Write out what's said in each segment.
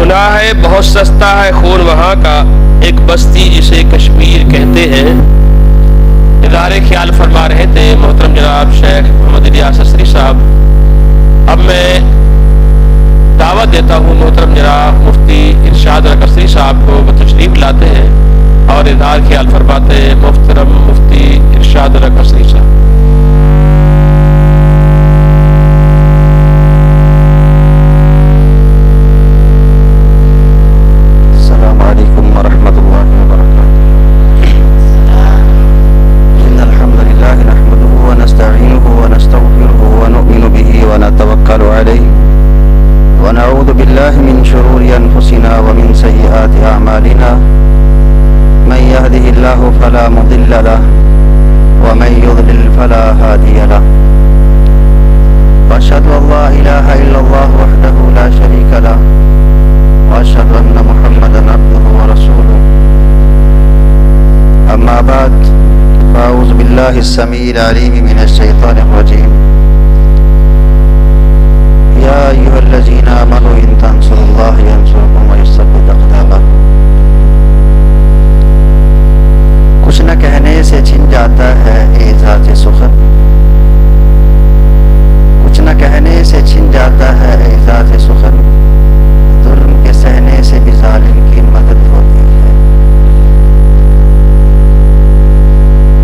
گناہ ہے بہت سستا ہے خون وہاں کا، ایک بستی جسے کشمیر کہتے ہیں۔ ادارے خیال فرما رہے تھے محترم جناب شیخ محمد الیاس اسری صاحب۔ اب میں دعوت دیتا ہوں محترم جناب مفتی ارشاد الحق اسری صاحب کو، وہ تشریف لاتے ہیں اور ادارے خیال فرماتے ہیں محترم مفتی ارشاد الحق اسری صاحب۔ ونعوذ بالله من شرور أنفسنا ومن سيئات أعمالنا، من يهده الله فلا مضل له ومن يضلل فلا هادي له، وأشهد أن لا إله إلا الله وحده لا شريك له، وأشهد أن محمدا عبده ورسوله. أما بعد، فأعوذ بالله السميع العليم من الشيطان الرجيم. يا أيها الذين آمنوا إن تنصروا الله ينصركم ويثبت أقدامكم. کچھ نہ کہنے سے چھن جاتا ہے اعزاز سخن، کچھ نہ کہنے سے چھن جاتا ہے اعزاز سخن، ظلم کے سہنے سے بھی ظالم کی مدد ہوتی ہے.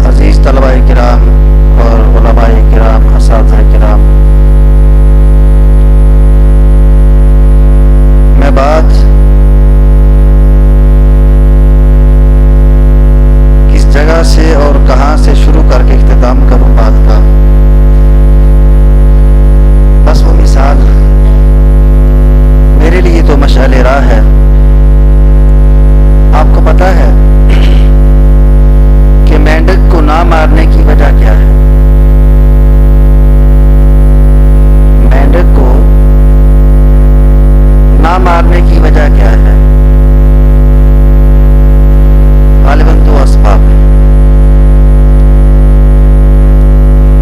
عزیز طلباء کرام اور علماء کرام، اساتذہ کرام، میں بات کس جگہ سے اور کہاں سے شروع کر کے اختتام کروں بات کا، بس وہ مثال میرے لیے تو مشعل راہ ہے. آپ کو پتا ہے کہ مینڈک کو نہ مارنے کی وجہ کیا ہے؟ مینڈک کو نہ مارنے کی وجہ کیا ہے؟ غالباً دو اسباب ہیں.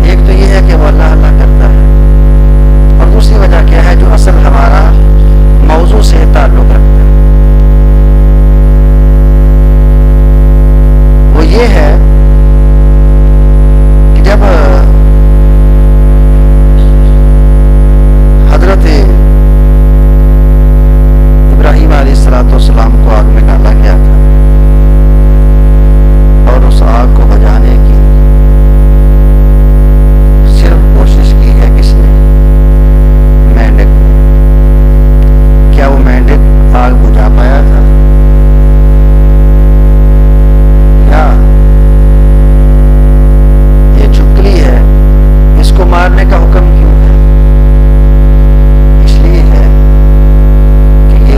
ایک تو یہ ہے کہ وہ اللہ اللہ کرتا ہے، اور دوسری وجہ کیا ہے جو اصل ہمارا موضوع سے تعلق رکھتا ہے، وہ یہ ہے کہ جب حضرت ابراہیم علیہ السلام کو آگ میں ڈالا گیا تھا، اور اس آگ کو بجھانے کی صرف کوشش کی ہے کس نے؟ مینڈک نے. کیا وہ مینڈک آگ بجھا پایا تھا؟ یا یہ چھپکلی ہے، اس کو مارنے کا حکم کیوں ہے؟ اس لیے ہے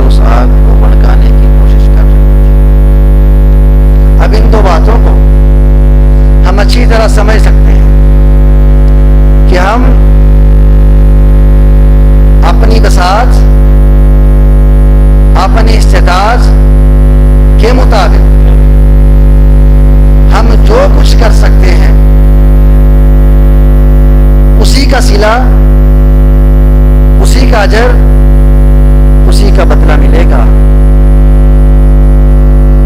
اس آگ کو بھڑکانے کی کوشش کر رہے ہیں. اب ان دو باتوں کو ہم اچھی طرح سمجھ سکتے ہیں کہ ہم اپنی بساط، اپنی استطاعت کے مطابق ہم جو کچھ کر سکتے ہیں اسی کا صلہ، اسی کا اجر، اسی کا بدلہ ملے گا.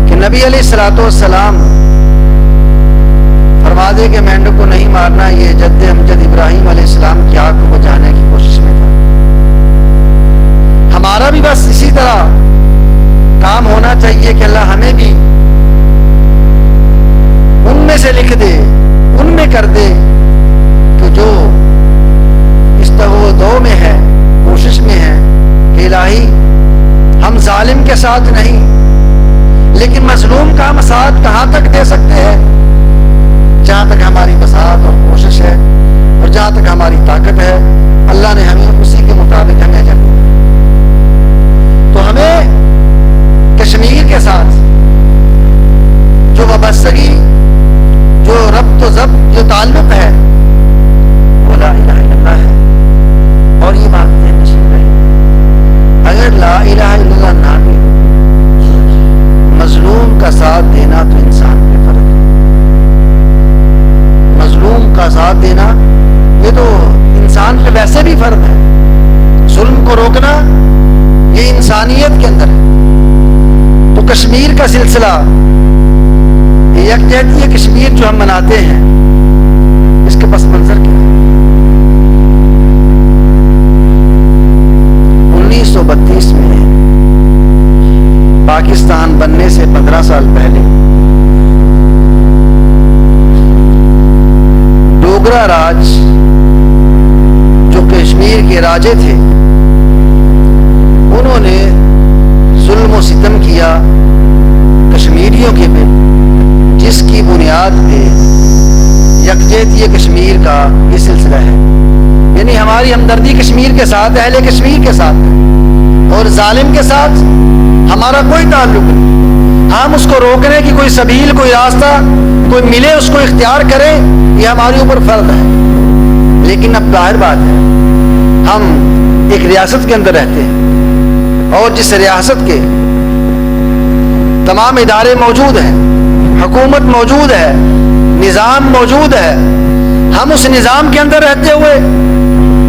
کہ نبی علیہ السلام فرما دے کہ مینڈک کو نہیں مارنا، یہ جد امجد ابراہیم علیہ السلام کی آگ کو بجھانے کی کوشش میں تھا. ہمارا بھی بس اسی طرح کام ہونا چاہیے کہ اللہ ہمیں بھی ان میں سے لکھ دے، ان میں کر دے کہ جو استغو میں ہے، کوشش میں ہے کہ الہی ہم ظالم کے ساتھ نہیں لیکن مظلوم کا ہم ساتھ کہاں تک دے سکتے ہیں؟ جہاں تک ہماری بساط اور کوشش ہے اور جہاں تک ہماری طاقت ہے، اللہ نے ہمیں اسی کے مطابق ہمیں اجر دیا. تو ہمیں کشمیر کے ساتھ جو وابستگی، جو ربط و ضبط، جو تعلق ہے وہ لا الہ الا اللہ ہے. اور یہ بات نشین رہے، اگر لا الہ الا اللہ نہ بھی ہو، مظلوم کا ساتھ دینا تو انسان پہ فرض ہے. مظلوم کا ساتھ دینا یہ تو انسان پہ ویسے بھی فرض ہے. ظلم کو روکنا یہ انسان انسانیت کے اندر ہے۔ تو کشمیر کا سلسلہ، یکجہتی کشمیر جو ہم مناتے ہیں، اس کے پس منظر کیا ہے؟ 1932 میں پاکستان بننے سے 15 سال پہلے ڈوگرا راج جو کشمیر کے راجے تھے، انہوں نے ظلم و ستم کیا کشمیریوں کے پہ، جس کی بنیاد پہ یکجہتی کشمیر کا یہ سلسلہ ہے۔ یعنی ہماری ہمدردی کشمیر کے ساتھ، اہل کشمیر کے ساتھ ہے، اور ظالم کے ساتھ ہمارا کوئی تعلق نہیں۔ ہم اس کو روکنے کی کوئی سبیل، کوئی راستہ کوئی ملے اس کو اختیار کریں، یہ ہمارے اوپر فرض ہے۔ لیکن اب ظاہر بات ہے، ہم ایک ریاست کے اندر رہتے ہیں، اور جس ریاست کے تمام ادارے موجود ہیں، حکومت موجود ہے، نظام موجود ہے، ہم اس نظام کے اندر رہتے ہوئے،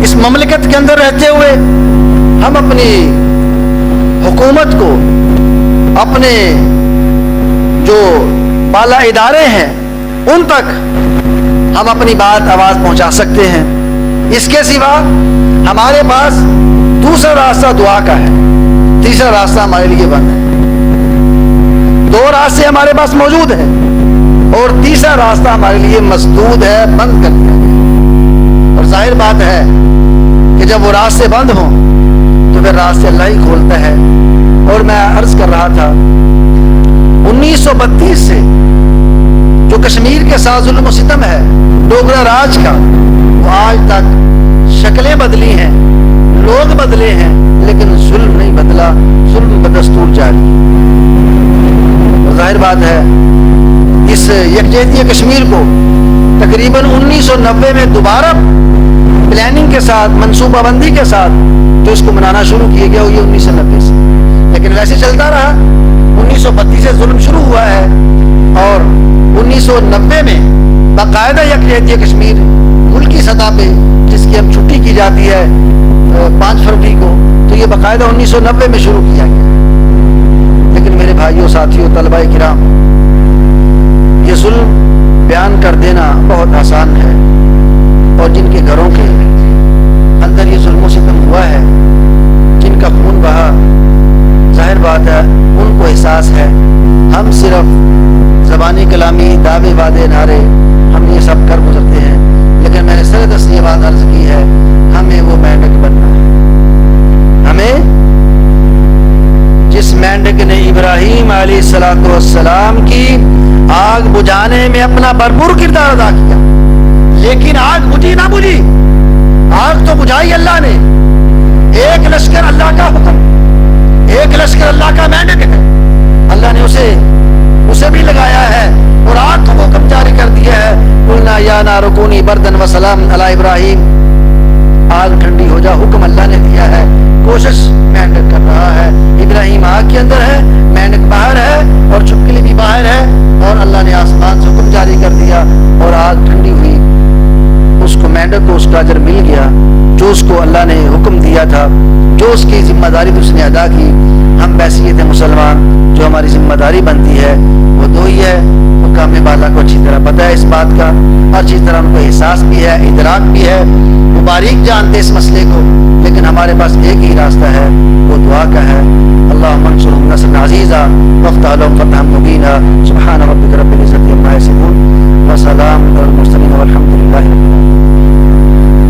اس مملکت کے اندر رہتے ہوئے، ہم اپنی حکومت کو، اپنے جو بالا ادارے ہیں ان تک ہم اپنی بات آواز پہنچا سکتے ہیں۔ اس کے سوا ہمارے پاس دوسرا راستہ دعا کا ہے، تیسرا راستہ ہمارے لیے بند ہے۔ دو راستے ہمارے پاس موجود ہیں اور تیسرا راستہ ہمارے لیے مسدود ہے، بند کر دیا گیا۔ اور ظاہر بات ہے کہ جب وہ راستے بند ہوں تو پھر راستے اللہ ہی کھولتا ہے۔ اور میں عرض کر رہا تھا 1932 سے جو کشمیر کے ساتھ ظلم و ستم ہے ڈوگرا راج کا، وہ آج تک شکلیں بدلی ہیں، لوگ بدلے ہیں، لیکن ظلم نہیں بدلا، ظلم بدستور جاری ہے۔ ظاہر بات ہے اس یکجہتی کشمیر کو تقریباً 1990 میں دوبارہ پلاننگ کے ساتھ، منصوبہ بندی کے ساتھ جو اس کو منانا شروع کیا گیا، وہ یہ 1990 سے، لیکن ویسے چلتا رہا۔ 1932 سے ظلم شروع ہوا ہے اور 1990 میں باقاعدہ یکجہتی کشمیر ملکی سطح پہ، جس کی ہم چھٹی کی جاتی ہے 5 فروری کو، تو یہ باقاعدہ 1990 میں شروع کیا گیا۔ لیکن میرے بھائیوں، ساتھیوں، طلباء کرام، یہ ظلم بیان کر دینا بہت آسان ہے، اور جن کے گھروں کے اندر یہ ظلم و ستم ہوا ہے، جن کا خون بہا، ظاہر بات ہے ان کو احساس ہے۔ ہم صرف زبانی کلامی، دعوے وعدے، نعرے، ہم یہ سب کر گزرتے ہیں، لیکن میں نے سردست یہ بات عرض کی ہے، ہمیں وہ مینڈک بننا ہے۔ ہمیں جس مینڈک نے ابراہیم علیہ السلام کی آگ بجھانے میں اپنا بھرپور کردار ادا کیا، لیکن آگ بجھی نہ بجھی، آگ تو بجھائی اللہ نے۔ ایک لشکر اللہ کا حکم، ایک لشکر اللہ کا مینڈک ہے، اللہ نے اسے بھی لگایا ہے، اور آگ کو حکم جاری کر دیا ہے، قلنا یا نار کونی بردن و سلام علی ابراہیم، آگ ٹھنڈی ہو جا، حکم اللہ نے دیا ہے۔ کوشش مینڈک کر رہا ہے، ابراہیم آگ کے اندر ہے، مینڈک باہر ہے، اور چھپکلی بھی باہر ہے، اور اللہ نے آسمان سے حکم جاری کر دیا اور آگ ٹھنڈی ہوئی۔ اس کو مینڈک کو اس کا اجر مل گیا جو اس کو اللہ نے حکم دیا تھا، جو اس کی ذمہ داری اس نے ادا کی۔ ہم بحیثیت مسلمان جو ہماری ذمہ داری بنتی ہے وہ دو ہی ہے۔ حکام بالا کو اچھی طرح پتہ ہے اس بات کا، اچھی طرح ان کو احساس بھی ہے، ادراک بھی ہے، وہ باریک جانتے اس مسئلے کو، لیکن ہمارے پاس ایک ہی راستہ ہے، وہ دعا کا ہے۔ اللہم انصرهم نصرا عزیزا وافتح لهم فتحا مبینا۔ سبحان ربک رب العزة عما یصفون وسلام